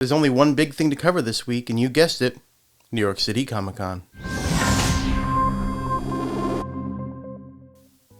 There's only one big thing to cover this week, and you guessed it, New York City Comic-Con.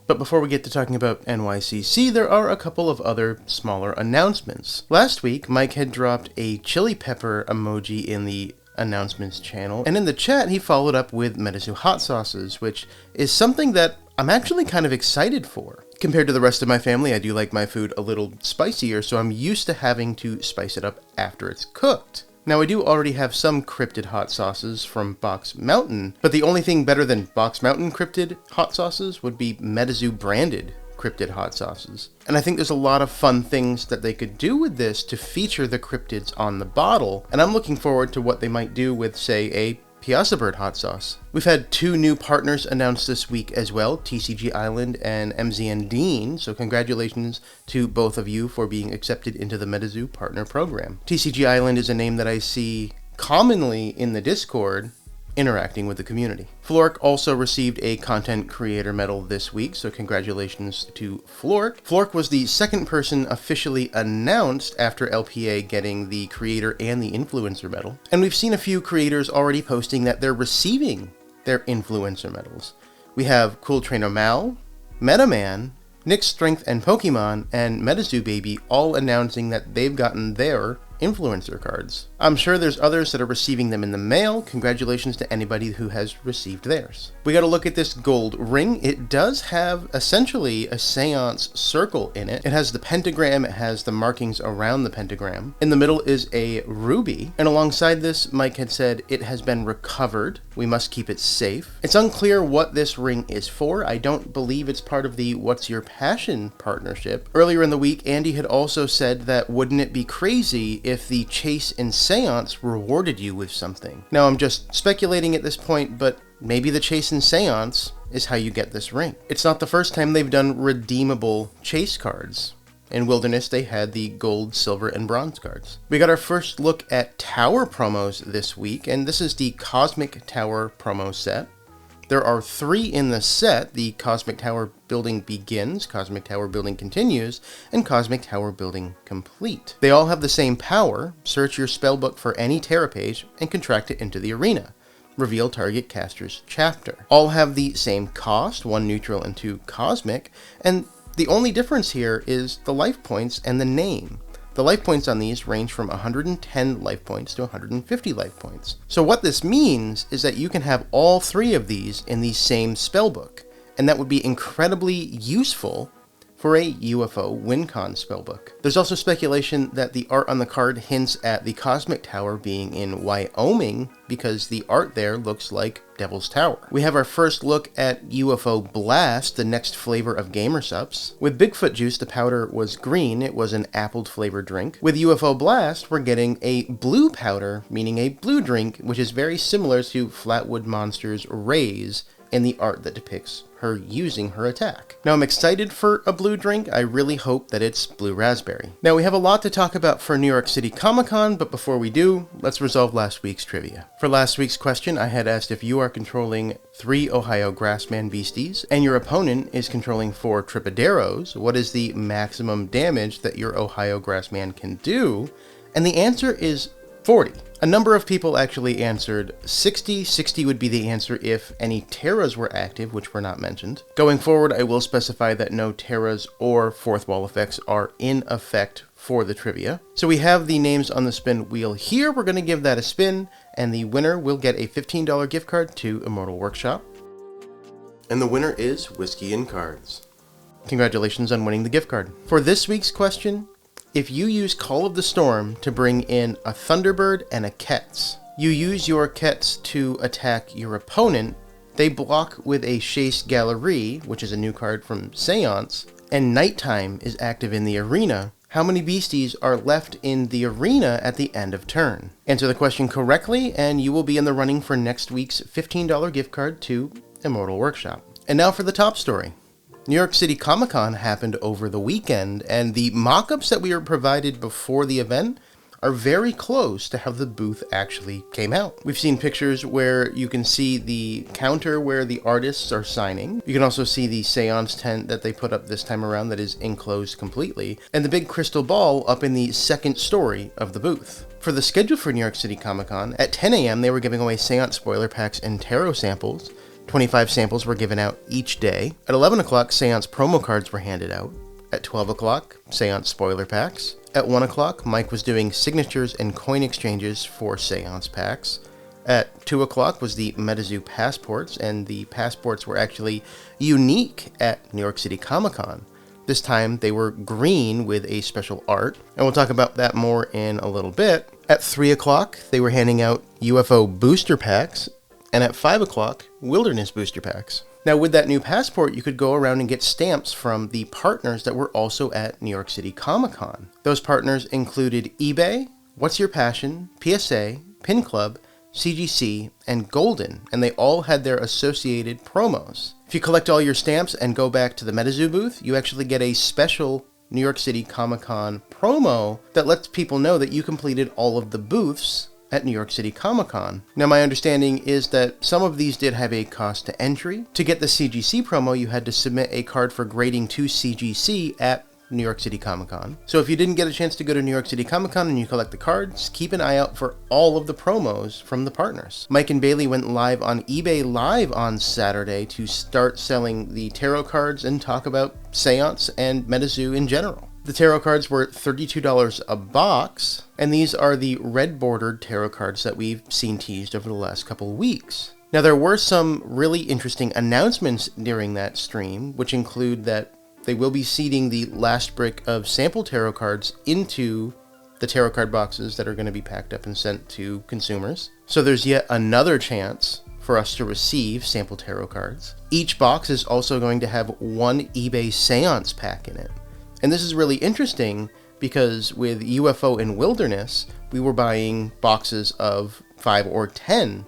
But before we get to talking about NYCC, there are a couple of other smaller announcements. Last week, Mike had dropped a chili pepper emoji in the announcements channel, and in the chat he followed up with MetaZoo hot sauces, which is something that I'm actually kind of excited for. Compared to the rest of my family, I do like my food a little spicier, so I'm used to having to spice it up after it's cooked. Now, I do already have some Cryptid hot sauces from Box Mountain, but the only thing better than Box Mountain Cryptid hot sauces would be MetaZoo branded Cryptid hot sauces. And I think there's a lot of fun things that they could do with this to feature the cryptids on the bottle, and I'm looking forward to what they might do with, say, a Piazza Bird hot sauce. We've had 2 new partners announced this week as well, TCG Island and MZN Dean, so congratulations to both of you for being accepted into the MetaZoo partner program. TCG Island is a name that I see commonly in the Discord interacting with the community. Flork also received a content creator medal this week, so congratulations to Flork. Flork was the second person officially announced after LPA getting the creator and the influencer medal. And we've seen a few creators already posting that they're receiving their influencer medals. We have Cool Trainer Mal, Metaman, Nick's Strength and Pokemon, and MetaZoo Baby all announcing that they've gotten their influencer cards. I'm sure there's others that are receiving them in the mail. Congratulations to anybody who has received theirs. We got to look at this gold ring. It does have essentially a Seance circle in it. It has the pentagram, it has the markings around the pentagram. In the middle is a ruby, and alongside this, Mike had said it has been recovered. We must keep it safe. It's unclear what this ring is for. I don't believe it's part of the What's Your Passion partnership. Earlier in the week, Andy had also said that wouldn't it be crazy if the chase in Seance rewarded you with something. Now, I'm just speculating at this point, but maybe the chase in Seance is how you get this ring. It's not the first time they've done redeemable chase cards. In Wilderness, they had the gold, silver, and bronze cards. We got our first look at tower promos this week, and this is the Cosmic Tower promo set. There are 3 in the set: the Cosmic Tower Building Begins, Cosmic Tower Building Continues, and Cosmic Tower Building Complete. They all have the same power: search your spellbook for any Terra page and contract it into the arena. Reveal target caster's chapter. All have the same cost, 1 neutral and 2 cosmic, and the only difference here is the life points and the name. The life points on these range from 110 life points to 150 life points. So what this means is that you can have all 3 of these in the same spellbook, and that would be incredibly useful for a UFO WinCon spellbook. There's also speculation that the art on the card hints at the Cosmic Tower being in Wyoming because the art there looks like Devil's Tower. We have our first look at UFO Blast, the next flavor of Gamersups. With Bigfoot Juice, the powder was green. It was an apple flavored drink. With UFO Blast, we're getting a blue powder, meaning a blue drink, which is very similar to Flatwood Monster's Raise in the art that depicts her using her attack. Now, I'm excited for a blue drink. I really hope that it's blue raspberry. Now, we have a lot to talk about for New York City Comic-Con, but before we do, let's resolve last week's trivia. For last week's question, I had asked if you are controlling 3 Ohio Grassman beasties and your opponent is controlling 4 Tripideros, what is the maximum damage that your Ohio Grassman can do? And the answer is 40. A number of people actually answered 60. 60 would be the answer if any Terras were active, which were not mentioned. Going forward, I will specify that no Terras or fourth wall effects are in effect for the trivia. So we have the names on the spin wheel here. We're going to give that a spin, and the winner will get a $15 gift card to Immortal Workshop. And the winner is Whiskey and Cards. Congratulations on winning the gift card. For this week's question, if you use Call of the Storm to bring in a Thunderbird and a Ketz, you use your Ketz to attack your opponent, they block with a Chase Galerie, which is a new card from Seance, and Nighttime is active in the arena, how many beasties are left in the arena at the end of turn? Answer the question correctly, and you will be in the running for next week's $15 gift card to Immortal Workshop. And now for the top story. New York City Comic-Con happened over the weekend, and the mock-ups that we were provided before the event are very close to how the booth actually came out. We've seen pictures where you can see the counter where the artists are signing. You can also see the Seance tent that they put up this time around that is enclosed completely, and the big crystal ball up in the second story of the booth. For the schedule for New York City Comic Con, at 10 a.m. they were giving away Seance spoiler packs and tarot samples. 25 samples were given out each day. At 11 o'clock, Seance promo cards were handed out. At 12 o'clock, Seance spoiler packs. At 1 o'clock, Mike was doing signatures and coin exchanges for Seance packs. At 2 o'clock was the MetaZoo passports, and the passports were actually unique at New York City Comic Con. This time they were green with a special art, and we'll talk about that more in a little bit. At 3 o'clock, they were handing out UFO booster packs, and at 5 o'clock, Wilderness booster packs. Now, with that new passport, you could go around and get stamps from the partners that were also at New York City Comic Con. Those partners included eBay, What's Your Passion, PSA, Pin Club, CGC, and Golden, and they all had their associated promos. If you collect all your stamps and go back to the MetaZoo booth, you actually get a special New York City Comic Con promo that lets people know that you completed all of the booths at New York City Comic Con. Now, my understanding is that some of these did have a cost to entry. To get the CGC promo, you had to submit a card for grading to CGC at New York City Comic Con. So if you didn't get a chance to go to New York City Comic Con and you collect the cards, keep an eye out for all of the promos from the partners. Mike and Bailey went live on eBay Live on Saturday to start selling the tarot cards and talk about Seance and MetaZoo in general. The tarot cards were $32 a box, and these are the red-bordered tarot cards that we've seen teased over the last couple of weeks. Now, there were some really interesting announcements during that stream, which include that they will be seeding the last brick of sample tarot cards into the tarot card boxes that are going to be packed up and sent to consumers. So there's yet another chance for us to receive sample tarot cards. Each box is also going to have one eBay Seance pack in it. And this is really interesting because with UFO and Wilderness, we were buying boxes of 5 or 10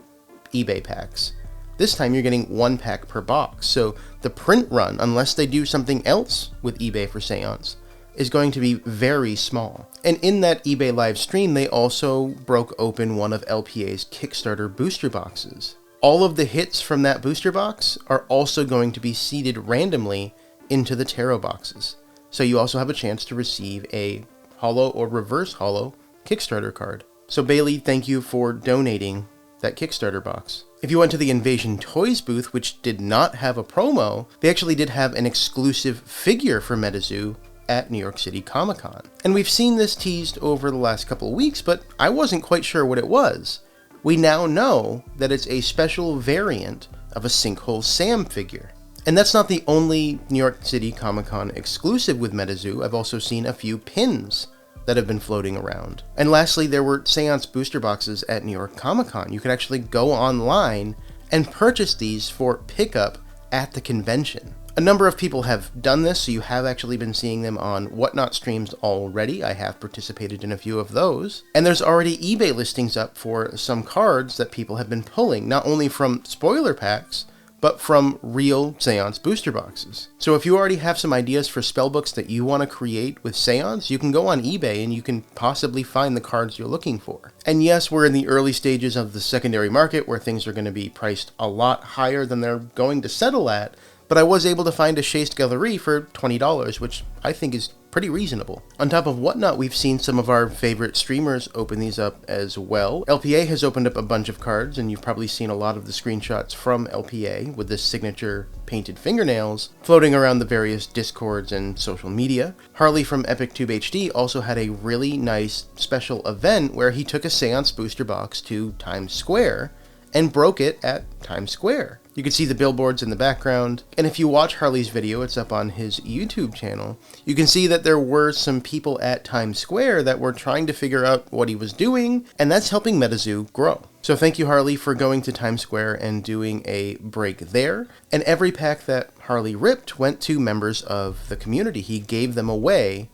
eBay packs. This time you're getting 1 pack per box. So the print run, unless they do something else with eBay for Seance, is going to be very small. And in that eBay live stream, they also broke open one of LPA's Kickstarter booster boxes. All of the hits from that booster box are also going to be seeded randomly into the tarot boxes. So you also have a chance to receive a holo or reverse holo Kickstarter card. So Bailey, thank you for donating that Kickstarter box. If you went to the Invasion Toys booth, which did not have a promo, they actually did have an exclusive figure for MetaZoo at New York City Comic Con. And we've seen this teased over the last couple of weeks, but I wasn't quite sure what it was. We now know that it's a special variant of a Sinkhole Sam figure. And that's not the only New York City Comic Con exclusive with MetaZoo. I've also seen a few pins that have been floating around. And lastly, there were Seance booster boxes at New York Comic Con. You could actually go online and purchase these for pickup at the convention. A number of people have done this, so you have actually been seeing them on Whatnot streams already. I have participated in a few of those. And there's already eBay listings up for some cards that people have been pulling, not only from spoiler packs, but from real Seance booster boxes. So if you already have some ideas for spellbooks that you want to create with Seance, you can go on eBay and you can possibly find the cards you're looking for. And yes, we're in the early stages of the secondary market where things are going to be priced a lot higher than they're going to settle at, but I was able to find a Chaste Galerie for $20, which I think is pretty reasonable. On top of Whatnot, we've seen some of our favorite streamers open these up as well. LPA has opened up a bunch of cards, and you've probably seen a lot of the screenshots from LPA with the signature painted fingernails floating around the various Discords and social media. Harley from EpicTube HD also had a really nice special event where he took a Seance booster box to Times Square and broke it at Times Square. You can see the billboards in the background, and if you watch Harley's video, it's up on his YouTube channel, you can see that there were some people at Times Square that were trying to figure out what he was doing, and that's helping MetaZoo grow. So thank you, Harley, for going to Times Square and doing a break there, and every pack that Harley ripped went to members of the community. He gave them away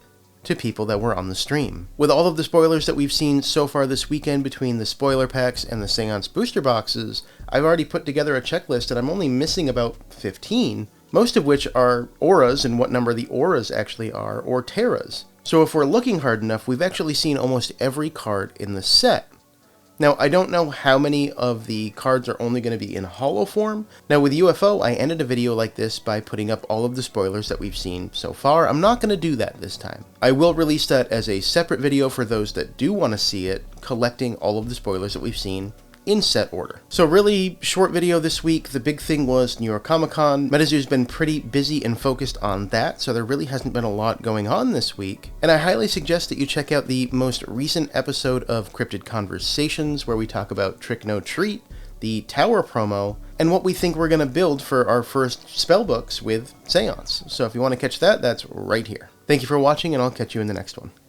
to people that were on the stream. With all of the spoilers that we've seen so far this weekend between the spoiler packs and the Seance booster boxes, I've already put together a checklist and I'm only missing about 15, most of which are auras and what number the auras actually are, or terras. So if we're looking hard enough, we've actually seen almost every card in the set. Now, I don't know how many of the cards are only going to be in holo form. Now, with UFO, I ended a video like this by putting up all of the spoilers that we've seen so far. I'm not going to do that this time. I will release that as a separate video for those that do want to see it, collecting all of the spoilers that we've seen in set order. So really short video this week. The big thing was New York Comic Con. MetaZoo's been pretty busy and focused on that, so there really hasn't been a lot going on this week. And I highly suggest that you check out the most recent episode of Cryptid Conversations, where we talk about Trick No Treat, the Tower promo, and what we think we're going to build for our first spellbooks with Seance. So if you want to catch that, that's right here. Thank you for watching, and I'll catch you in the next one.